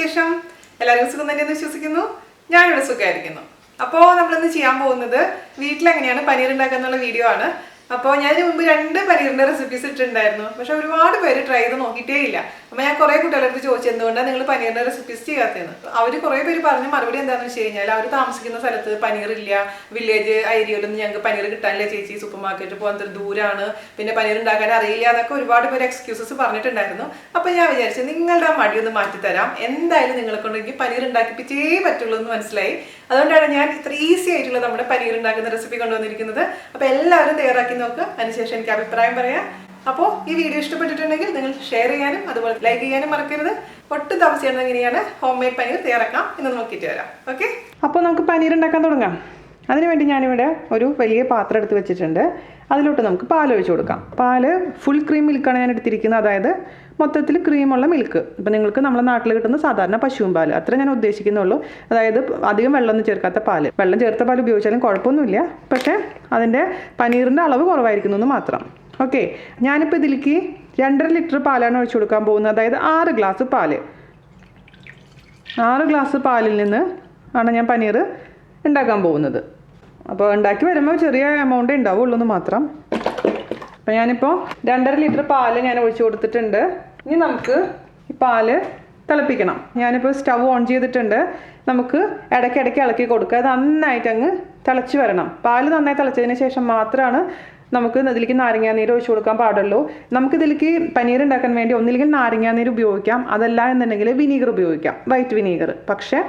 വിശേഷം? എല്ലാവരും സുഖം തന്നെയെന്ന് വിശ്വസിക്കുന്നു. ഞാനിവിടെ സുഖമായിരിക്കുന്നു. അപ്പോൾ നമ്മളിന്ന് ചെയ്യാൻ പോകുന്നത് വീട്ടിലെങ്ങനെയാണ് പനീർ ഉണ്ടാക്കുക എന്നുള്ള വീഡിയോ ആണ്. അപ്പോൾ ഞാൻ മുമ്പ് 2 പനീറിൻ്റെ റെസിപ്പീസ് ഇട്ടിട്ടുണ്ടായിരുന്നു. പക്ഷെ ഒരുപാട് പേര് ട്രൈ ചെയ്ത് നോക്കിയിട്ടേ ഇല്ല. അപ്പോൾ ഞാൻ കുറേ കുട്ടികളടുത്ത് ചോദിച്ചു എന്തുകൊണ്ടാണ് നിങ്ങൾ പനീറിൻ്റെ റെസിപ്പീസ് ചെയ്യാത്തതെന്ന്. അവർ കുറേ പേര് പറഞ്ഞ മറുപടി എന്താണെന്ന് വെച്ച് കഴിഞ്ഞാൽ അവർ താമസിക്കുന്ന സ്ഥലത്ത് പനീറില്ല, വില്ലേജ് ഏരിയയിലൊന്നും ഞങ്ങൾക്ക് പനീർ കിട്ടാനില്ല ചേച്ചി, സൂപ്പർ മാർക്കറ്റ് പോകാൻ ദൂരമാണ്, പിന്നെ പനീർ ഉണ്ടാക്കാൻ അറിയില്ല എന്നൊക്കെ ഒരുപാട് പേര് എക്സ്ക്യൂസസ് പറഞ്ഞിട്ടുണ്ടായിരുന്നു. അപ്പോൾ ഞാൻ വിചാരിച്ചു നിങ്ങളുടെ ആ മടിയൊന്ന് മാറ്റിത്തരാം, എന്തായാലും നിങ്ങളെ കൊണ്ട് എനിക്ക് പനീർ ഉണ്ടാക്കിപ്പിച്ചേ പറ്റുള്ളൂ എന്ന് മനസ്സിലായി. അതുകൊണ്ടാണ് ഞാൻ ഇത്ര ഈസി ആയിട്ടുള്ള നമ്മുടെ പനീർ ഉണ്ടാക്കുന്ന റെസിപ്പി കൊണ്ടുവന്നിരിക്കുന്നത്. അപ്പോൾ എല്ലാവരും തയ്യാറാക്കി നോക്കുക, അതിനുശേഷം എനിക്ക് അഭിപ്രായം പറയാം. അപ്പോൾ ഈ വീഡിയോ ഇഷ്ടപ്പെട്ടിട്ടുണ്ടെങ്കിൽ നിങ്ങൾ ഷെയർ ചെയ്യാനും അതുപോലെ ലൈക്ക് ചെയ്യാനും മറക്കരുത്. ഒട്ടും താമസിയാതെ എങ്ങനെയാണ് ഹോം മെയ്ഡ് പനീർ തയ്യാറാക്കാം എന്ന് നോക്കിയിട്ട് വരാം. ഓക്കെ, അപ്പോൾ നമുക്ക് പനീർ ഉണ്ടാക്കാൻ തുടങ്ങാം. അതിനുവേണ്ടി ഞാനിവിടെ ഒരു വലിയ പാത്രം എടുത്ത് വെച്ചിട്ടുണ്ട്. അതിലോട്ട് നമുക്ക് പാൽ ഒഴിച്ചു കൊടുക്കാം. പാല് ഫുൾ ക്രീം മിൽക്കാണ് ഞാൻ എടുത്തിരിക്കുന്നത്, അതായത് മൊത്തത്തിൽ ക്രീമുള്ള മിൽക്ക്. ഇപ്പോൾ നിങ്ങൾക്ക് നമ്മുടെ നാട്ടിൽ കിട്ടുന്ന സാധാരണ പശുവും പാൽ, അത്ര ഞാൻ ഉദ്ദേശിക്കുന്നുള്ളൂ. അതായത് അധികം വെള്ളമൊന്നും ചേർക്കാത്ത പാല്. വെള്ളം ചേർത്ത പാൽ ഉപയോഗിച്ചാലും കുഴപ്പമൊന്നുമില്ല, പക്ഷേ അതിൻ്റെ പനീറിൻ്റെ അളവ് കുറവായിരിക്കുന്നു എന്ന് മാത്രം. ഓക്കെ, ഞാനിപ്പോൾ ഇതിലേക്ക് 2.5 ലിറ്റർ പാലാണ് ഒഴിച്ചു കൊടുക്കാൻ പോകുന്നത്. അതായത് 6 ഗ്ലാസ് പാല്. 6 ഗ്ലാസ് പാലിൽ നിന്ന് ആണ് ഞാൻ പനീർ ഉണ്ടാക്കാൻ പോകുന്നത്. അപ്പോൾ ഉണ്ടാക്കി വരുമ്പോൾ ചെറിയ എമൗണ്ടേ ഉണ്ടാവുള്ളൂ എന്ന് മാത്രം. അപ്പോൾ ഞാനിപ്പോൾ 2.5 ലിറ്റർ പാല് ഞാൻ ഒഴിച്ചു കൊടുത്തിട്ടുണ്ട്. ഇനി നമുക്ക് ഈ പാല് തിളപ്പിക്കണം. ഞാനിപ്പോൾ സ്റ്റവ് ഓൺ ചെയ്തിട്ടുണ്ട്. നമുക്ക് ഇടയ്ക്കിടയ്ക്ക് ഇളക്കി കൊടുക്കുക. അത് നന്നായിട്ട് അങ്ങ് തിളച്ച് വരണം. പാല് നന്നായി തിളച്ചതിന് ശേഷം മാത്രമാണ് നമുക്ക് ഇതിലേക്ക് നാരങ്ങാനീര് ഒഴിച്ചു കൊടുക്കാൻ പാടുള്ളൂ. നമുക്കിതിലേക്ക് പനീർ ഉണ്ടാക്കാൻ വേണ്ടി ഒന്നില്ലെങ്കിൽ നാരങ്ങാനീര് ഉപയോഗിക്കാം, അതല്ല എന്നുണ്ടെങ്കിൽ വിനീഗർ ഉപയോഗിക്കാം, വൈറ്റ് വിനീഗർ. പക്ഷേ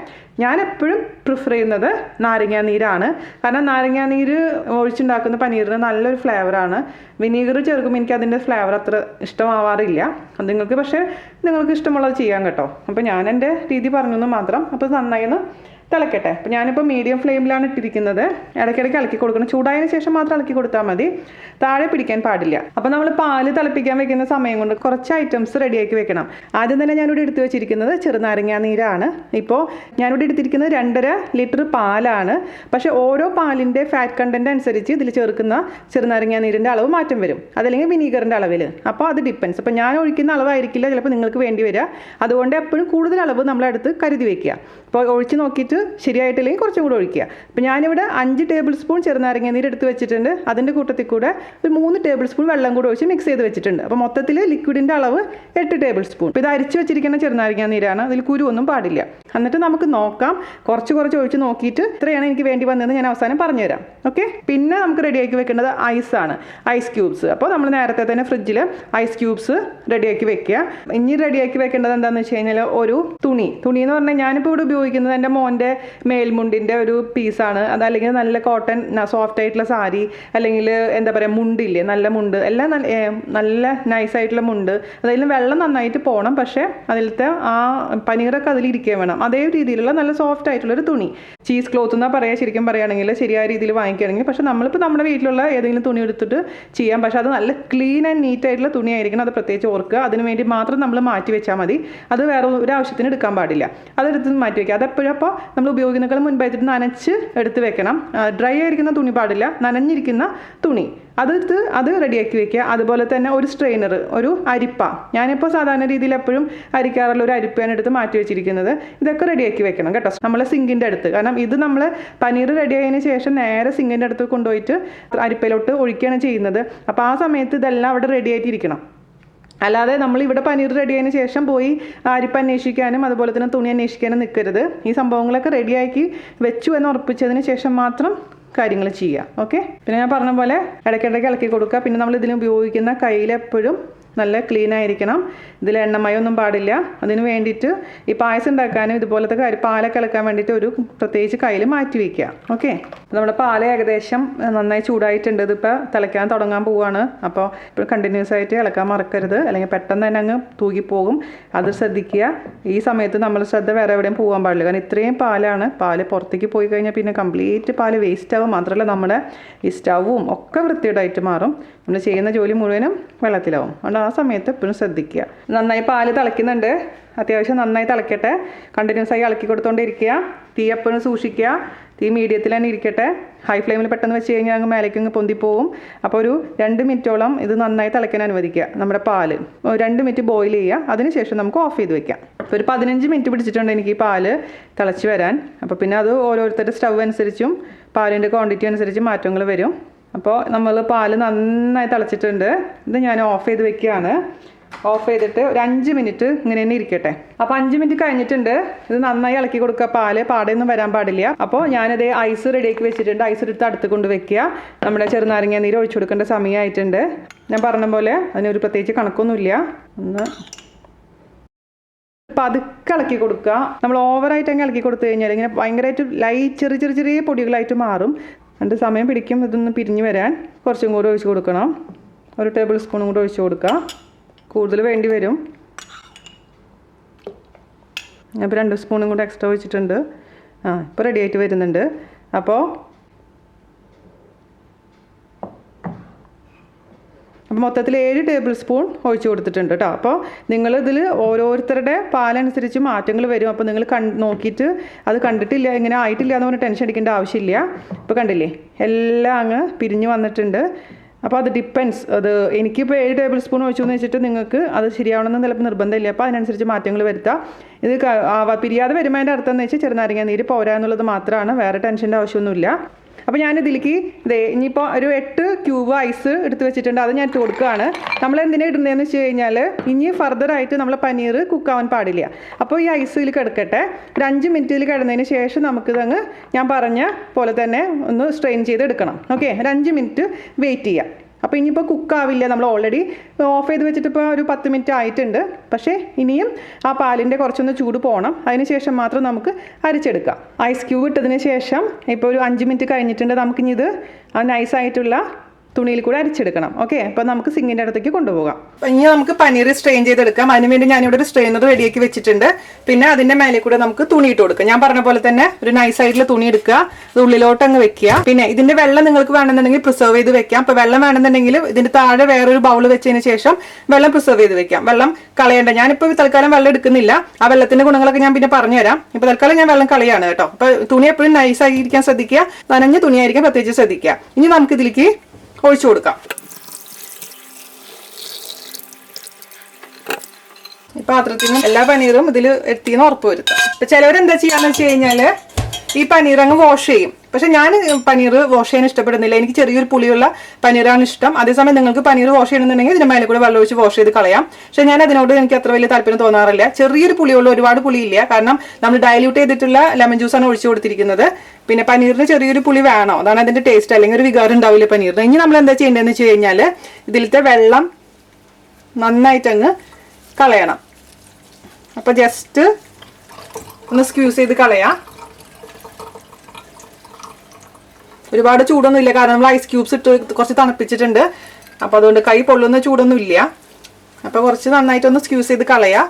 ഞാൻ എപ്പോഴും പ്രിഫർ ചെയ്യുന്നത് നാരങ്ങാനീരാണ്. കാരണം നാരങ്ങാനീര് ഒഴിച്ചുണ്ടാക്കുന്ന പനീറിന് നല്ലൊരു ഫ്ലേവറാണ്. വിനീഗർ ചേർക്കുമ്പോൾ എനിക്ക് അതിൻ്റെ ഫ്ലേവർ അത്ര ഇഷ്ടമാവാറില്ല. അത് നിങ്ങൾക്ക് ഇഷ്ടമുള്ളത് ചെയ്യാം കേട്ടോ. അപ്പോൾ ഞാൻ എൻ്റെ രീതി പറഞ്ഞെന്ന് മാത്രം. അപ്പോൾ നന്നായി ഒന്ന് തിളക്കട്ടെ. അപ്പോൾ ഞാനിപ്പോൾ മീഡിയം ഫ്ലെയിമിലാണ് ഇട്ടിരിക്കുന്നത്. ഇടയ്ക്കിടയ്ക്ക് ഇളക്കി കൊടുക്കണം. ചൂടായതിനു ശേഷം മാത്രം ഇളക്കി കൊടുത്താൽ മതി, താഴെ പിടിക്കാൻ പാടില്ല. അപ്പോൾ നമ്മൾ പാല് തിളപ്പിക്കാൻ വെക്കുന്ന സമയം കൊണ്ട് കുറച്ച് ഐറ്റംസ് റെഡിയാക്കി വെക്കണം. ആദ്യം തന്നെ ഞാനിവിടെ എടുത്തു വെച്ചിരിക്കുന്നത് ചെറുനാരങ്ങാ നീരാണ്. ഇപ്പോൾ ഞാനിവിടെ എടുത്തിരിക്കുന്നത് 2.5 ലിറ്റർ പാലാണ്. പക്ഷേ ഓരോ പാലിൻ്റെ ഫാറ്റ് കണ്ടൻറ്റ് അനുസരിച്ച് ഇതിൽ ചേർക്കുന്ന ചെറുനാരങ്ങാ നീരിൻ്റെ അളവ് മാറ്റം വരും, അതല്ലെങ്കിൽ വിനീഗറിൻ്റെ അളവിൽ. അപ്പോൾ അത് ഡിപ്പെൻസ്. അപ്പോൾ ഞാൻ ഒഴിക്കുന്ന അളവായിരിക്കില്ല ചിലപ്പോൾ നിങ്ങൾക്ക് വേണ്ടി വരിക. അതുകൊണ്ട് എപ്പോഴും കൂടുതൽ അളവ് നമ്മളെടുത്ത് കരുതി വയ്ക്കുക. അപ്പോൾ ഒഴിച്ച് നോക്കിയിട്ട് ശരിയായിട്ടില്ലെങ്കിൽ കുറച്ചും കൂടെ ഒഴിക്കുക. അപ്പോൾ ഞാനിവിടെ 5 ടേബിൾ സ്പൂൺ ചെറുനാരങ്ങ നീര് എടുത്ത് വെച്ചിട്ടുണ്ട്. അതിൻ്റെ കൂട്ടത്തിൽ കൂടെ ഒരു 3 ടേബിൾ സ്പൂൺ വെള്ളം കൂടെ ഒഴിച്ച് മിക്സ് ചെയ്ത് വെച്ചിട്ടുണ്ട്. അപ്പോൾ മൊത്തത്തിൽ ലിക്വിഡിൻ്റെ അളവ് 8 ടേബിൾ സ്പൂൺ. ഇപ്പോൾ ഇത് അരിച്ച് വെച്ചിരിക്കുന്ന ചെറുനാരങ്ങ നീരാണ്, അതിൽ കുരുവൊന്നും പാടില്ല. എന്നിട്ട് നമുക്ക് നോക്കാം, കുറച്ച് ഒഴിച്ച് നോക്കിയിട്ട് ഇത്രയാണ് എനിക്ക് വേണ്ടി വന്നതെന്ന് ഞാൻ അവസാനം പറഞ്ഞുതരാം. ഓക്കെ, പിന്നെ നമുക്ക് റെഡിയാക്കി വെക്കേണ്ടത് ഐസാണ്, ഐസ് ക്യൂബ്സ്. അപ്പോൾ നമ്മൾ നേരത്തെ തന്നെ ഫ്രിഡ്ജിൽ ഐസ് ക്യൂബ്സ് റെഡിയാക്കി വെക്കുക. ഇനി റെഡിയാക്കി വെക്കേണ്ടത് എന്താണെന്ന് വെച്ച് കഴിഞ്ഞാൽ ഒരു തുണി എന്ന് പറഞ്ഞാൽ ഞാനിപ്പോൾ ഇവിടെ ഉപയോഗിക്കുന്നത് എൻ്റെ മോൻ്റെ മേൽമുണ്ടിൻ്റെ ഒരു പീസാണ്. അതല്ലെങ്കിൽ നല്ല കോട്ടൺ സോഫ്റ്റ് ആയിട്ടുള്ള സാരി, അല്ലെങ്കിൽ എന്താ പറയുക മുണ്ടില്ലേ, നല്ല മുണ്ട്, എല്ലാം നല്ല നൈസായിട്ടുള്ള മുണ്ട്. അതായത് വെള്ളം നന്നായിട്ട് പോകണം, പക്ഷേ അതിലത്തെ ആ പനീറൊക്കെ അതിലിരിക്കുകയും വേണം. അതേ രീതിയിലുള്ള നല്ല സോഫ്റ്റ് ആയിട്ടുള്ളൊരു തുണി, ചീസ് ക്ലോത്ത് എന്നാണ് പറയുക ശരിക്കും പറയുകയാണെങ്കിൽ, ശരിയായ രീതിയിൽ വാങ്ങിക്കുകയാണെങ്കിൽ. പക്ഷേ നമ്മളിപ്പോൾ നമ്മുടെ വീട്ടിലുള്ള ഏതെങ്കിലും തുണി എടുത്തിട്ട് ചെയ്യാം. പക്ഷേ അത് നല്ല ക്ലീൻ ആൻഡ് നീറ്റ് ആയിട്ടുള്ള തുണി ആയിരിക്കണം. അത് പ്രത്യേകിച്ച് ഓർക്കുക. അതിന് വേണ്ടി മാത്രം നമ്മൾ മാറ്റി വെച്ചാൽ മതി. അത് വേറെ ഒരു ആവശ്യത്തിന് എടുക്കാൻ പാടില്ല. അതെടുത്ത് മാറ്റി വയ്ക്കുക. അതെപ്പോഴും അപ്പോൾ നമ്മൾ ഉപയോഗിക്കുന്നതിനേക്കാൾ മുൻപായിട്ട് നനച്ച് എടുത്ത് വെക്കണം. ഡ്രൈ ആയിരിക്കുന്ന തുണി പാടില്ല, നനഞ്ഞിരിക്കുന്ന തുണി അത് റെഡിയാക്കി വെക്കുക. അതുപോലെ തന്നെ ഒരു സ്ട്രെയിനർ, ഒരു അരിപ്പ. ഞാനിപ്പോൾ സാധാരണ രീതിയിൽ എപ്പോഴും അരിക്കാറുള്ള ഒരു അരിപ്പയാണ് എടുത്ത് മാറ്റി വെച്ചിരിക്കുന്നത്. ഇതൊക്കെ റെഡിയാക്കി വെക്കണം കേട്ടോ, നമ്മളെ സിങ്കിൻ്റെ അടുത്ത്. കാരണം ഇത് നമ്മൾ പനീർ റെഡിയായതിന് ശേഷം നേരെ സിങ്കിൻ്റെ അടുത്ത് കൊണ്ടുപോയിട്ട് അരിപ്പയിലോട്ട് ഒഴിക്കുകയാണ് ചെയ്യുന്നത്. അപ്പോൾ ആ സമയത്ത് ഇതെല്ലാം അവിടെ റെഡി ആയിട്ടിരിക്കണം. അല്ലാതെ നമ്മളിവിടെ പനീർ റെഡിയായതിന് ശേഷം പോയി അരിപ്പ അന്വേഷിക്കാനും അതുപോലെ തന്നെ തുണി അന്വേഷിക്കാനും നിൽക്കരുത്. ഈ സംഭവങ്ങളൊക്കെ റെഡിയാക്കി വെച്ചു എന്ന് ഉറപ്പിച്ചതിന് ശേഷം മാത്രം കാര്യങ്ങൾ ചെയ്യുക. ഓക്കെ, പിന്നെ ഞാൻ പറഞ്ഞ പോലെ ഇടയ്ക്കിടയ്ക്ക് ഇളക്കി കൊടുക്കുക. പിന്നെ നമ്മൾ ഇതിന് ഉപയോഗിക്കുന്ന കയ്യിലെപ്പോഴും നല്ല ക്ലീൻ ആയിരിക്കണം. ഇതിൽ എണ്ണമയൊന്നും പാടില്ല. അതിന് വേണ്ടിയിട്ട് ഈ പായസം ഉണ്ടാക്കാനും ഇതുപോലത്തെ പാലൊക്കെ ഇളക്കാൻ വേണ്ടിയിട്ട് ഒരു പ്രത്യേകിച്ച് കയ്യിൽ മാറ്റി വയ്ക്കുക. ഓക്കെ, നമ്മുടെ പാല് ഏകദേശം നന്നായി ചൂടായിട്ടുണ്ട്. ഇതിപ്പോൾ തിളയ്ക്കാൻ തുടങ്ങാൻ പോവുകയാണ്. അപ്പോൾ ഇപ്പോൾ കണ്ടിന്യൂസ് ആയിട്ട് ഇളക്കാൻ മറക്കരുത്, അല്ലെങ്കിൽ പെട്ടെന്ന് തന്നെ അങ്ങ് തൂകിപ്പോകും. അത് ശ്രദ്ധിക്കുക. ഈ സമയത്ത് നമ്മൾ ശ്രദ്ധ വേറെ എവിടെയും പോകാൻ പാടില്ല. കാരണം ഇത്രയും പാലാണ്. പാല് പുറത്തേക്ക് പോയി കഴിഞ്ഞാൽ പിന്നെ കംപ്ലീറ്റ് പാല് വേസ്റ്റ് ആവും. മാത്രമല്ല നമ്മുടെ ഈ സ്റ്റവും ഒക്കെ വൃത്തികേടായിട്ട് മാറും. നമ്മൾ ചെയ്യുന്ന ജോലി മുഴുവനും വെള്ളത്തിലാവും. അതുകൊണ്ട് ആ സമയത്ത് എപ്പോഴും ശ്രദ്ധിക്കുക. നന്നായി പാല് തിളയ്ക്കുന്നുണ്ട്, അത്യാവശ്യം നന്നായി തിളയ്ക്കട്ടെ. കണ്ടിന്യൂസ് ആയി ഇളക്കി കൊടുത്തോണ്ടിരിക്കുക. തീ എപ്പോഴും സൂക്ഷിക്കുക. തീ മീഡിയത്തിൽ തന്നെ ഇരിക്കട്ടെ. ഹൈ ഫ്ലെയിമിൽ പെട്ടെന്ന് വെച്ച് കഴിഞ്ഞാൽ അങ്ങ് മേലേക്ക് അങ്ങ് പൊന്തിപ്പോവും. അപ്പോൾ ഒരു 2 മിനിറ്റോളം ഇത് നന്നായി തിളയ്ക്കാൻ അനുവദിക്കുക. നമ്മുടെ പാല് 2 മിനിറ്റ് ബോയിൽ ചെയ്യുക. അതിനുശേഷം നമുക്ക് ഓഫ് ചെയ്ത് വെക്കാം. അപ്പോൾ ഒരു 15 മിനിറ്റ് പിടിച്ചിട്ടുണ്ട് എനിക്ക് ഈ പാല് തിളച്ച് വരാൻ. അപ്പോൾ പിന്നെ അത് ഓരോരുത്തരുടെ സ്റ്റവ് അനുസരിച്ചും പാലിൻ്റെ ക്വാണ്ടിറ്റി അനുസരിച്ച് മാറ്റങ്ങൾ വരും. അപ്പോൾ നമ്മൾ പാല് നന്നായി തിളച്ചിട്ടുണ്ട്. ഇത് ഞാൻ ഓഫ് ചെയ്ത് വെക്കുകയാണ്. ഓഫ് ചെയ്തിട്ട് ഒരു 5 മിനിറ്റ് ഇങ്ങനെ തന്നെ ഇരിക്കട്ടെ. അപ്പോൾ 5 മിനിറ്റ് കഴിഞ്ഞിട്ടുണ്ട്. ഇത് നന്നായി ഇളക്കി കൊടുക്കുക. പാല് പാടൊന്നും വരാൻ പാടില്ല. അപ്പോൾ ഞാനത് ഐസ് റെഡിയാക്കി വെച്ചിട്ടുണ്ട്. ഐസ് എടുത്ത് അടുത്ത് കൊണ്ട് വെക്കുക. നമ്മുടെ ചെറുനാരങ്ങ നീര് ഒഴിച്ചു കൊടുക്കേണ്ട സമയമായിട്ടുണ്ട്. ഞാൻ പറഞ്ഞ പോലെ അതിനൊരു പ്രത്യേകിച്ച് കണക്കൊന്നുമില്ല. ഒന്ന് പതുക്കെ ഇളക്കി കൊടുക്കുക. നമ്മൾ ഓവറായിട്ട് അങ്ങ് ഇളക്കി കൊടുത്തു കഴിഞ്ഞാൽ ഇങ്ങനെ ഭയങ്കരമായിട്ട് ചെറിയ ചെറിയ പൊടികളായിട്ട് മാറും. രണ്ട് സമയം പിടിക്കും ഇതൊന്ന് പിരിഞ്ഞ് വരാൻ. കുറച്ചും കൂടി ഒഴിച്ച് കൊടുക്കണം. 1 ടേബിൾ സ്പൂണും കൂടി ഒഴിച്ച് കൊടുക്കുക. കൂടുതൽ വേണ്ടി വരും. അപ്പോൾ 2 സ്പൂണും കൂടി എക്സ്ട്രാ ഒഴിച്ചിട്ടുണ്ട്. ഇപ്പോൾ റെഡി ആയിട്ട് വരുന്നുണ്ട്. അപ്പോൾ മൊത്തത്തിൽ 7 ടേബിൾ സ്പൂൺ ഒഴിച്ച് കൊടുത്തിട്ടുണ്ട് കേട്ടോ. അപ്പോൾ നിങ്ങളിതിൽ ഓരോരുത്തരുടെ പാലനുസരിച്ച് മാറ്റങ്ങൾ വരും. അപ്പോൾ നിങ്ങൾ നോക്കിയിട്ട് അത് കണ്ടിട്ടില്ല ഇങ്ങനെ ആയിട്ടില്ല എന്ന് പറഞ്ഞാൽ ടെൻഷൻ അടിക്കേണ്ട ആവശ്യമില്ല. ഇപ്പോൾ കണ്ടില്ലേ എല്ലാം അങ്ങ് പിരിഞ്ഞ് വന്നിട്ടുണ്ട്. അപ്പോൾ അത് ഡിപ്പെൻസ്. അത് എനിക്കിപ്പോൾ 7 ടേബിൾ സ്പൂൺ ഒഴിച്ചു എന്ന് വെച്ചിട്ട് നിങ്ങൾക്ക് അത് ശരിയാവണമെന്ന് ചിലപ്പോൾ നിർബന്ധമില്ല. അപ്പോൾ അതിനനുസരിച്ച് മാറ്റങ്ങൾ വരുത്താം. ഇത് പിരിയാതെ വരുമ്പോൾ അതിൻ്റെ അർത്ഥം എന്ന് വെച്ചാൽ ചെറുനാരങ്ങ നീര് പോരാ എന്നുള്ളത് മാത്രമാണ്. വേറെ ടെൻഷൻ്റെ ആവശ്യമൊന്നുമില്ല. അപ്പോൾ ഞാനിതിലേക്ക് ഇനിയിപ്പോൾ ഒരു 8 ക്യൂബ് ഐസ് എടുത്ത് വെച്ചിട്ടുണ്ട്. അത് ഞാൻ ഇട്ട് കൊടുക്കുകയാണ്. നമ്മൾ എന്തിനാണ് ഇടുന്നതെന്ന് വെച്ച് കഴിഞ്ഞാൽ ഇനി ഫർദറായിട്ട് നമ്മൾ പനീർ കുക്കാവാൻ പാടില്ല. അപ്പോൾ ഈ ഐസിൽ കിടക്കട്ടെ. ഒരു 5 മിനിറ്റിൽ കിടന്നതിന് ശേഷം നമുക്കിതങ്ങ് ഞാൻ പറഞ്ഞ പോലെ തന്നെ ഒന്ന് സ്ട്രെയിൻ ചെയ്ത് എടുക്കണം. ഓക്കെ, ഒരു 5 മിനിറ്റ് വെയിറ്റ് ചെയ്യാം. അപ്പോൾ ഇനിയിപ്പോൾ കുക്കാവില്ല. നമ്മൾ ഓൾറെഡി ഓഫ് ചെയ്ത് വെച്ചിട്ട് ഇപ്പോൾ ഒരു 10 മിനിറ്റ് ആയിട്ടുണ്ട്. പക്ഷേ ഇനിയും ആ പാലിൻ്റെ കുറച്ചൊന്ന് ചൂട് പോകണം. അതിന് ശേഷം മാത്രം നമുക്ക് അരിച്ചെടുക്കാം. ഐസ് ക്യൂബ് ഇട്ടതിന് ശേഷം ഇപ്പോൾ ഒരു 5 മിനിറ്റ് കഴിഞ്ഞിട്ടുണ്ട്. നമുക്കിനി ഇത് ആ നൈസായിട്ടുള്ള തുണിയിൽ കൂടെ അരിച്ചെടുക്കണം. ഓക്കെ, അപ്പോൾ നമുക്ക് സിങ്കിൻ്റെ അടുത്തേക്ക് കൊണ്ടുപോകാം. ഇനി നമുക്ക് പനീർ സ്ട്രെയിൻ ചെയ്തെടുക്കാം. അതിനുവേണ്ടി ഞാനിവിടെ ഒരു സ്ട്രെയിനർ റെഡിയാക്കി വെച്ചിട്ടുണ്ട്. പിന്നെ അതിൻ്റെ മേലെ കൂടെ നമുക്ക് തുണി ഇട്ട് കൊടുക്കാം. ഞാൻ പറഞ്ഞ പോലെ തന്നെ ഒരു നൈസായിട്ടുള്ള തുണി എടുക്കുക. അത് ഉള്ളിലോട്ട് അങ്ങ് വെക്കുക. പിന്നെ ഇതിൻ്റെ വെള്ളം നിങ്ങൾക്ക് വേണമെന്നുണ്ടെങ്കിൽ പ്രിസർവ് ചെയ്ത് വെക്കാം. അപ്പോൾ വെള്ളം വേണമെന്നുണ്ടെങ്കിൽ ഇതിൻ്റെ താഴെ വേറൊരു ബൗൾ വെച്ചതിന് ശേഷം വെള്ളം പ്രിസർവ് ചെയ്ത് വെക്കാം. വെള്ളം കളയണ്ട. ഞാനിപ്പോൾ തൽക്കാലം വെള്ളം എടുക്കുന്നില്ല. ആ വെള്ളത്തിൻ്റെ ഗുണങ്ങളൊക്കെ ഞാൻ പിന്നെ പറഞ്ഞുതരാം. ഇപ്പോൾ തൽക്കാലം ഞാൻ വെള്ളം കളയാണ് കേട്ടോ. അപ്പോൾ തുണി എപ്പോഴും നൈസായിരിക്കാൻ ശ്രദ്ധിക്കുക. നനഞ്ഞ തുണിയായിരിക്കാൻ പ്രത്യേകിച്ച് ശ്രദ്ധിക്കുക. ഇനി നമുക്ക് ഇതിലേക്ക് ഒഴിച്ചു കൊടുക്കാം. ഈ പാത്രത്തിന് എല്ലാ പനീറും ഇതിൽ എത്തിയെന്ന് ഉറപ്പ് വരുത്താം. ഇപ്പൊ ചിലവരെന്താ ചെയ്യാന്ന് വെച്ച് കഴിഞ്ഞാല് ഈ പനീർ അങ്ങ് വാഷ് ചെയ്യും. പക്ഷെ ഞാൻ പനീർ വാഷ് ചെയ്യാൻ ഇഷ്ടപ്പെടുന്നില്ല. എനിക്ക് ചെറിയൊരു പുളിയുള്ള പനീറാണ് ഇഷ്ടം. അതേസമയം നിങ്ങൾക്ക് പനീർ വാഷ് ചെയ്യണമെന്നുണ്ടെങ്കിൽ ഇതിന്റെ മേലെ കൂടെ വെള്ളം ഒഴിച്ച് വാഷ് ചെയ്ത് കളയാം. പക്ഷെ ഞാൻ അതിനോട് എനിക്ക് അത്ര വലിയ താല്പര്യം തോന്നാറില്ല. ചെറിയൊരു പുളിയുള്ള, ഒരുപാട് പുളിയില്ല. കാരണം നമ്മൾ ഡയല്യൂട്ട് ചെയ്തിട്ടുള്ള ലെമൺ ജ്യൂസാണ് ഒഴിച്ചു കൊടുത്തിരിക്കുന്നത്. പിന്നെ പനീറിന് ചെറിയൊരു പുളി വേണം. അതാണ് അതിന്റെ ടേസ്റ്റ്. അല്ലെങ്കിൽ ഒരു വികാരം ഉണ്ടാവില്ല പനീറിന്. ഇനി നമ്മൾ എന്താ ചെയ്യേണ്ടതെന്ന് വെച്ച് കഴിഞ്ഞാൽ ഇതിലത്തെ വെള്ളം നന്നായിട്ടങ്ങ് കളയണം. അപ്പോൾ ജസ്റ്റ് ഒന്ന് സ്ക്യൂസ് ചെയ്ത് കളയാം. ഒരുപാട് ചൂടൊന്നും ഇല്ല. കാരണം നമ്മൾ ഐസ് ക്യൂബ്സ് ഇട്ട് കുറച്ച് തണുപ്പിച്ചിട്ടുണ്ട്. അപ്പോൾ അതുകൊണ്ട് കൈ പൊള്ളുന്ന ചൂടൊന്നും ഇല്ല. അപ്പോൾ കുറച്ച് നന്നായിട്ടൊന്ന് സ്ക്യൂസ് ചെയ്ത് കളയാം.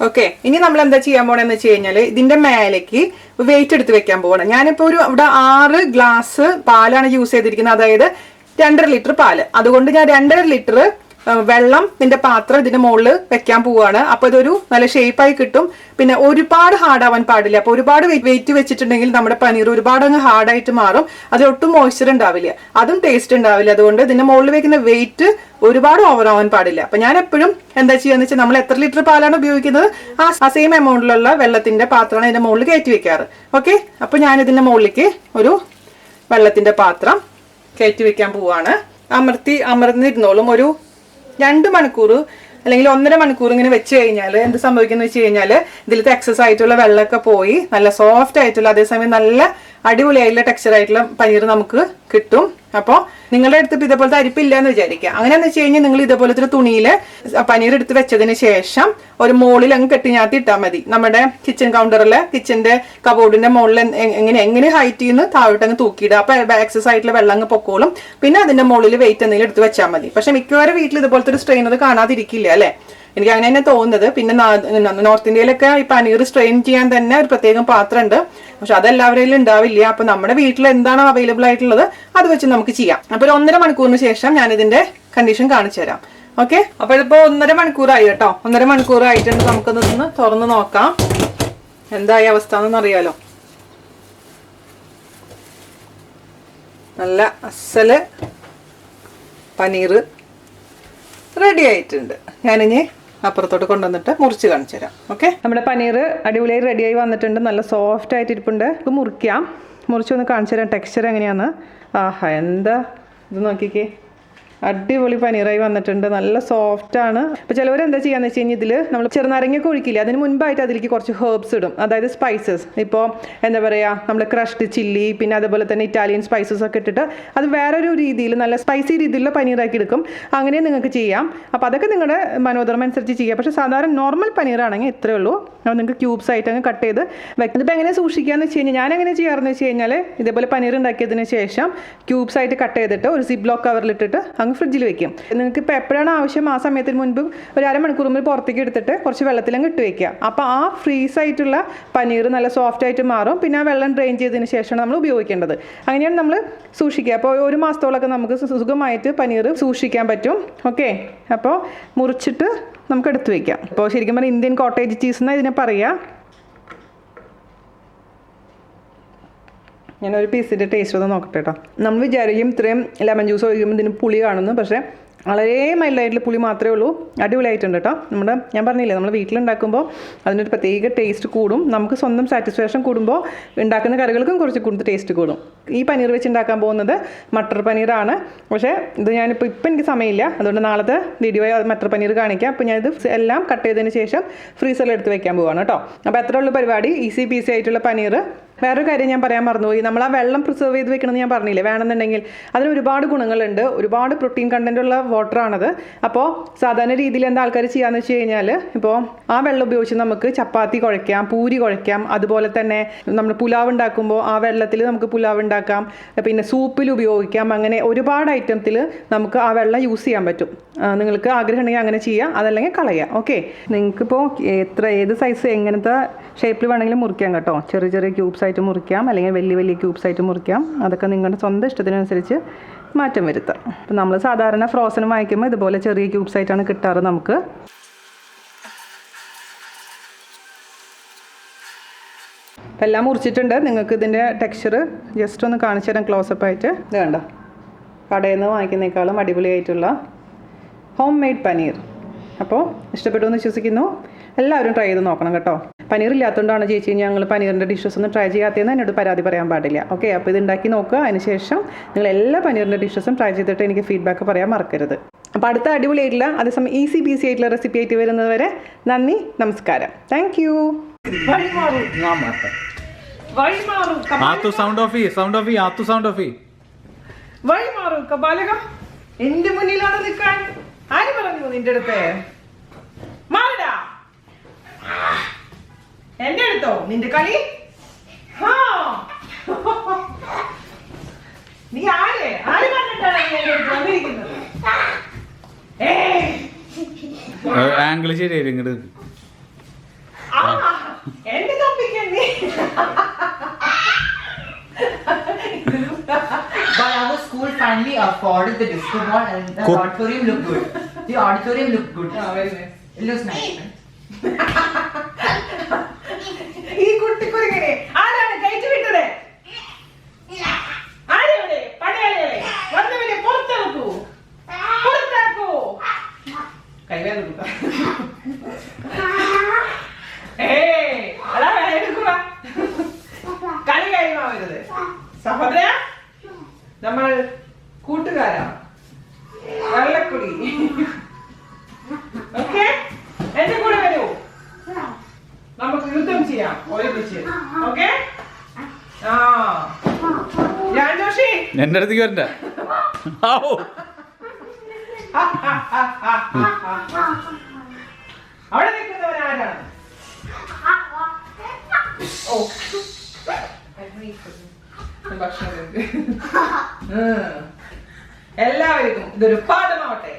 ഓക്കെ, ഇനി നമ്മൾ എന്താ ചെയ്യാൻ പോകണമെന്ന് വെച്ച് കഴിഞ്ഞാൽ ഇതിന്റെ മേലേക്ക് വെയിറ്റ് എടുത്ത് വെക്കാൻ പോകണം. ഞാനിപ്പോൾ ഇവിടെ 6 ഗ്ലാസ് പാലാണ് യൂസ് ചെയ്തിരിക്കുന്നത്. അതായത് 2.5 ലിറ്റർ പാല്. അതുകൊണ്ട് ഞാൻ 2.5 ലിറ്റർ വെള്ളം ഇതിന്റെ പാത്രം ഇതിന്റെ മുകളിൽ വെക്കാൻ പോവുകയാണ്. അപ്പോൾ ഇതൊരു നല്ല ഷേപ്പായി കിട്ടും. പിന്നെ ഒരുപാട് ഹാർഡാവാൻ പാടില്ല. അപ്പോൾ ഒരുപാട് വെയിറ്റ് വെച്ചിട്ടുണ്ടെങ്കിൽ നമ്മുടെ പനീർ ഒരുപാട് അങ്ങ് ഹാർഡായിട്ട് മാറും. അതിലൊട്ടും മോയ്സ്ചർ ഉണ്ടാവില്ല, അതും ടേസ്റ്റ് ഉണ്ടാവില്ല. അതുകൊണ്ട് ഇതിന്റെ മുകളിൽ വെക്കുന്ന വെയിറ്റ് ഒരുപാട് ഓവർ ആവാൻ പാടില്ല. അപ്പൊ ഞാൻ എപ്പോഴും എന്താ ചെയ്യാന്ന് വെച്ചാൽ നമ്മൾ എത്ര ലിറ്റർ പാലാണ് ഉപയോഗിക്കുന്നത് ആ സെയിം എമൗണ്ടിലുള്ള വെള്ളത്തിന്റെ പാത്രമാണ് ഇതിന്റെ മുകളിൽ കയറ്റി വെക്കാറ്. ഓക്കെ, അപ്പൊ ഞാൻ ഇതിന്റെ മുകളിലേക്ക് ഒരു വെള്ളത്തിന്റെ പാത്രം കയറ്റി വെക്കാൻ പോവാണ്. അമർന്നിരുന്നോളും. ഒരു 2 മണിക്കൂർ അല്ലെങ്കിൽ 1.5 മണിക്കൂർ ഇങ്ങനെ വെച്ച് കഴിഞ്ഞാൽ എന്ത് സംഭവിക്കുന്നു വെച്ച് കഴിഞ്ഞാൽ ഇതിലത്തെ എക്സസ് ആയിട്ടുള്ള വെള്ളമൊക്കെ പോയി നല്ല സോഫ്റ്റ് ആയിട്ടുള്ള, അതേസമയം നല്ല അടിപൊളിയായിട്ടുള്ള ടെക്സ്ചർ ആയിട്ടുള്ള പനീർ നമുക്ക് കിട്ടും. അപ്പോൾ നിങ്ങളുടെ അടുത്ത് ഇതേപോലത്തെ അരിപ്പില്ല എന്ന് വിചാരിക്കുക. അങ്ങനെയാന്ന് വെച്ച് കഴിഞ്ഞാൽ നിങ്ങൾ ഇതേപോലത്തെ തുണിയിൽ പനീർ എടുത്ത് വെച്ചതിന് ശേഷം ഒരു മോളിൽ അങ്ങ് കെട്ടിഞ്ഞാത്തി ഇട്ടാൽ മതി. നമ്മുടെ കിച്ചൺ കൗണ്ടറിലെ കിച്ചന്റെ കബോർഡിന്റെ മുകളിൽ എങ്ങനെ ഹൈറ്റിൽ നിന്ന് താഴോട്ട് അങ്ങ് തൂക്കിയിടുക. അപ്പൊ എക്സസ് ആയിട്ടുള്ള വെള്ളം അങ്ങ് പൊക്കോളും. പിന്നെ അതിന്റെ മുകളിൽ വെയിറ്റ് എന്തെങ്കിലും എടുത്ത് വെച്ചാൽ മതി. പക്ഷെ മിക്കവാറും വീട്ടിൽ ഇതുപോലത്തെ ഒരു സ്ട്രെയിനർ കാണാതിരിക്കില്ല അല്ലെ? എനിക്ക് അങ്ങനെ തന്നെ തോന്നുന്നത്. പിന്നെ നോർത്ത് ഇന്ത്യയിലൊക്കെ ഈ പനീർ സ്ട്രെയിൻ ചെയ്യാൻ തന്നെ ഒരു പ്രത്യേകം പാത്രം ഉണ്ട്. പക്ഷെ അതെല്ലാവരെയും ഉണ്ടാവില്ല. അപ്പൊ നമ്മുടെ വീട്ടിൽ എന്താണോ അവൈലബിൾ ആയിട്ടുള്ളത് അത് വെച്ച് നമുക്ക് ചെയ്യാം. അപ്പൊ ഒരു 1.5 മണിക്കൂറിന് ശേഷം ഞാൻ ഇതിന്റെ കണ്ടീഷൻ കാണിച്ചു തരാം. ഓക്കെ, അപ്പൊ ഇതിപ്പോ 1.5 മണിക്കൂറായി കേട്ടോ. 1.5 മണിക്കൂറായിട്ടുണ്ട്. നമുക്കൊന്ന് തുറന്ന് നോക്കാം എന്തായി അവസ്ഥ എന്നറിയാലോ. നല്ല അസല് പനീർ റെഡി ആയിട്ടുണ്ട്. ഞാനിനി അപ്പുറത്തോട്ട് കൊണ്ടുവന്നിട്ട് മുറിച്ച് കാണിച്ചു തരാം. ഓക്കെ, നമ്മുടെ പനീർ അടിപൊളിയായി റെഡിയായി വന്നിട്ടുണ്ട്. നല്ല സോഫ്റ്റ് ആയിട്ട് ഇരിപ്പുണ്ട്. ഇത് മുറിക്കാം. മുറിച്ചൊന്ന് കാണിച്ചു തരാം ടെക്സ്ചർ എങ്ങനെയാണ്. ആഹാ, എന്താ ഇത് നോക്കിക്കേ, അടിപൊളി പനീറായി വന്നിട്ടുണ്ട്. നല്ല സോഫ്റ്റ് ആണ്. അപ്പോൾ ചിലവർ എന്താ ചെയ്യാന്ന് വെച്ച് കഴിഞ്ഞാൽ ഇതിൽ നമ്മൾ ചെറുനാരങ്ങയൊക്കെ ഒഴിക്കില്ല, അതിന് മുൻപായിട്ട് അതിലേക്ക് കുറച്ച് ഹെർബ്സ് ഇടും, അതായത് സ്പൈസസ്. ഇപ്പോൾ എന്താ പറയുക, നമ്മൾ ക്രഷ്ഡ് ചില്ലി, പിന്നെ അതുപോലെ തന്നെ ഇറ്റാലിയൻ സ്പൈസസ് ഒക്കെ ഇട്ടിട്ട് അത് വേറൊരു രീതിയിൽ നല്ല സ്പൈസി രീതിയിലുള്ള പനീറാക്കി എടുക്കും. അങ്ങനെ നിങ്ങൾക്ക് ചെയ്യാം. അപ്പോൾ അതൊക്കെ നിങ്ങളുടെ മനോധർമ്മം അനുസരിച്ച് ചെയ്യാം. പക്ഷേ സാധാരണ നോർമൽ പനീറാണെങ്കിൽ ഇത്രയേ ഉള്ളൂ. അപ്പോൾ നിങ്ങൾക്ക് ക്യൂബ്സ് ആയിട്ട് അങ്ങ് കട്ട് ചെയ്ത് വെക്കുന്നത്. ഇപ്പോൾ എങ്ങനെ സൂക്ഷിക്കാമെന്ന് വെച്ച് കഴിഞ്ഞാൽ, ഞാൻ എങ്ങനെ ചെയ്യാറെന്ന് വെച്ച് കഴിഞ്ഞാൽ, ഇതേപോലെ പനീർ ഉണ്ടാക്കിയതിന് ശേഷം ക്യൂബ്സ് ആയിട്ട് കട്ട് ചെയ്തിട്ട് ഒരു സിപ്പ് ലോക്ക് കവറിലിട്ടിട്ട് അങ്ങ് ഫ്രിഡ്ജിൽ വെക്കും. നിങ്ങൾക്ക് ഇപ്പോൾ എപ്പോഴാണ് ആവശ്യം ആ സമയത്തിന് മുൻപ് ഒരു അരമണിക്കൂർ മുമ്പ് പുറത്തേക്ക് എടുത്തിട്ട് കുറച്ച് വെള്ളത്തിലങ്ങ് ഇട്ട് വെക്കുക. അപ്പോൾ ആ ഫ്രീസ് ആയിട്ടുള്ള പനീർ നല്ല സോഫ്റ്റ് ആയിട്ട് മാറും. പിന്നെ ആ വെള്ളം ഡ്രെയിൻ ചെയ്തതിന് ശേഷമാണ് നമ്മൾ ഉപയോഗിക്കേണ്ടത്. അങ്ങനെയാണ് നമ്മൾ സൂക്ഷിക്കുക. അപ്പോൾ 1 മാസത്തോളമൊക്കെ നമുക്ക് സുഖമായിട്ട് പനീർ സൂക്ഷിക്കാൻ പറ്റും. ഓക്കെ, അപ്പോൾ മുറിച്ചിട്ട് നമുക്ക് എടുത്ത് വയ്ക്കാം. അപ്പോൾ ശരിക്കും പറഞ്ഞാൽ ഇന്ത്യൻ കോട്ടേജ് ചീസ് എന്നാണ് ഇതിനെ പറയുക. ഞാനൊരു പീസിൻ്റെ ടേസ്റ്റ് ഒന്ന് നോക്കട്ടെ കേട്ടോ. നമ്മൾ വിചാരിക്കും ഇത്രയും ലെമൺ ജ്യൂസ് ഒഴിക്കുമ്പോൾ ഇതിന് പുളി കാണുന്നു, പക്ഷേ വളരെ മൈൽഡായിട്ടുള്ള പുളി മാത്രമേ ഉള്ളൂ. അടിപൊളിയായിട്ടുണ്ട് കേട്ടോ. ഞാൻ പറഞ്ഞില്ലേ, നമ്മൾ വീട്ടിലുണ്ടാക്കുമ്പോൾ അതിനൊരു പ്രത്യേക ടേസ്റ്റ് കൂടും. നമുക്ക് സ്വന്തം സാറ്റിസ്ഫാക്ഷൻ കൂടുമ്പോൾ ഉണ്ടാക്കുന്ന കറികൾക്കും കുറച്ച് കൂടുതൽ ടേസ്റ്റ് കൂടും. ഈ പനീർ വെച്ച് ഉണ്ടാക്കാൻ പോകുന്നത് മട്ടർ പനീറാണ്. പക്ഷേ ഇത് ഞാനിപ്പോൾ എനിക്ക് സമയമില്ല, അതുകൊണ്ട് നാളത്തെ വീഡിയോ മട്ടർ പനീർ കാണിക്കാം. അപ്പോൾ ഞാനിത് എല്ലാം കട്ട് ചെയ്തതിന് ശേഷം ഫ്രീസറിൽ എടുത്ത് വെക്കാൻ പോവാണ് കേട്ടോ. അപ്പോൾ എത്ര ഉള്ള പരിപാടി, ഈസി പീസി ആയിട്ടുള്ള പനീർ. വേറൊരു കാര്യം ഞാൻ പറയാൻ മറന്നുപോയി, നമ്മൾ ആ വെള്ളം പ്രിസർവ് ചെയ്ത് വെക്കണമെന്ന് ഞാൻ പറഞ്ഞില്ലേ. വേണമെന്നുണ്ടെങ്കിൽ അതിന് ഒരുപാട് ഗുണങ്ങളുണ്ട്. ഒരുപാട് പ്രോട്ടീൻ കണ്ടൻറ്റുള്ള വാട്ടറാണത്. അപ്പോൾ സാധാരണ രീതിയിൽ എന്താ ആൾക്കാർ ചെയ്യാന്ന് വെച്ച് കഴിഞ്ഞാൽ, ഇപ്പോൾ ആ വെള്ളം ഉപയോഗിച്ച് നമുക്ക് ചപ്പാത്തി കുഴയ്ക്കാം, പൂരി കുഴയ്ക്കാം. അതുപോലെ തന്നെ നമ്മൾ പുലാവ് ഉണ്ടാക്കുമ്പോൾ ആ വെള്ളത്തിൽ നമുക്ക് പുലാവ് ഉണ്ടാക്കാം, പിന്നെ സൂപ്പിൽ ഉപയോഗിക്കാം. അങ്ങനെ ഒരുപാട് ഐറ്റത്തിൽ നമുക്ക് ആ വെള്ളം യൂസ് ചെയ്യാൻ പറ്റും. നിങ്ങൾക്ക് ആഗ്രഹം ഉണ്ടെങ്കിൽ അങ്ങനെ ചെയ്യാം, അതല്ലെങ്കിൽ കളയാം. ഓക്കെ, നിങ്ങൾക്കിപ്പോൾ ഏത് സൈസ് എങ്ങനത്തെ ഷേപ്പിൽ വേണമെങ്കിലും മുറിക്കാം കേട്ടോ. ചെറിയ ചെറിയ ക്യൂബ്സ് ആയിട്ട് മുറിക്കാം, അല്ലെങ്കിൽ വലിയ ക്യൂബ്സ് ആയിട്ട് മുറിക്കാം. അതൊക്കെ നിങ്ങളുടെ സ്വന്തം ഇഷ്ടത്തിനനുസരിച്ച് മാറ്റം വരുത്താം. അപ്പം നമ്മൾ സാധാരണ ഫ്രോസൺ വാങ്ങിക്കുമ്പോൾ ഇതുപോലെ ചെറിയ ക്യൂബ്സ് ആയിട്ടാണ് കിട്ടാറ് നമുക്ക്. അപ്പം എല്ലാം മുറിച്ചിട്ടുണ്ട്. നിങ്ങൾക്ക് ഇതിൻ്റെ ടെക്സ്ചർ ജസ്റ്റ് ഒന്ന് കാണിച്ചു തരാം ക്ലോസപ്പ് ആയിട്ട്. ഇത് കണ്ടോ, കടയിൽ നിന്ന് വാങ്ങിക്കുന്നേക്കാളും അടിപൊളിയായിട്ടുള്ള ഹോം മെയ്ഡ് പനീർ. അപ്പോൾ ഇഷ്ടപ്പെട്ടു എന്ന് വിശ്വസിക്കുന്നു. എല്ലാവരും ട്രൈ ചെയ്ത് നോക്കണം കേട്ടോ. പനീർ ഇല്ലാത്തതുകൊണ്ടാണ് ചേച്ചി ഞങ്ങൾ പനീറിൻ്റെ ഡിഷസ് ഒന്നും ട്രൈ ചെയ്യാത്തതെന്ന് എന്നോട് പരാതി പറയാൻ പാടില്ല. ഓക്കെ, അപ്പോൾ ഇത് ഉണ്ടാക്കി നോക്കുക. അതിനുശേഷം നിങ്ങൾ എല്ലാ പനീറിൻ്റെ ഡിഷസും ട്രൈ ചെയ്തിട്ട് എനിക്ക് ഫീഡ്ബാക്ക് പറയാൻ മറക്കരുത്. അപ്പോൾ അടുത്ത അടിപൊളിയായിട്ടുള്ള അതേസമയം ഈസി പീസി ആയിട്ടുള്ള റെസിപ്പി ആയിട്ട് വരുന്നത് വരെ നന്ദി, നമസ്കാരം. Thank you. എന്റെ മുന്നിലാണ് നിൽക്കാൻ ആര് പറഞ്ഞു നിന്റെ അടുത്ത്? മാറടാ, എന്റെ അടുത്തോ നിന്റെ കളി? നീ ആര് പറഞ്ഞിട്ടാണ് നീ എന്റെ അടുത്ത് വന്നിരിക്കുന്നത്? ആംഗിൾ ശരിയായി ഇങ്ങോട്ട് എന്റെ തൊപ്പിക്കാൻ നീ. But our school finally afforded the disco ball and the auditorium looked good. The auditorium looked good. Oh, very nice. It looks nice. ഈ കുട്ടിക്കുരുങ്ങനെ ആരാണ് കയറ്റി വിട്ടത്? ആരെവിടെ? പടയാളികളെ വന്നവരെ പുറത്താക്കൂ, പുറത്താക്കൂ. കൈവേദന കൊടുക്കാം. അതാ എടുക്കുക. കളി കാര്യമാവരുത് സഹോദര. നമ്മൾ കൂട്ടുകാരാ, വെള്ളക്കുടി. ഓക്കെ, എന്റെ കൂടെ വരൂ, നമുക്ക് യുദ്ധം ചെയ്യാം ഒരുമിച്ച്. ഓക്കെ, ഞാൻ ജോഷി എന്റെ അടുത്തേക്ക് വരണ്ട. അവിടെ നിൽക്കുന്നവരാരാണ്? ഓ, എല്ലാവർക്കും ഇതൊരു പാഠമാവട്ടെ.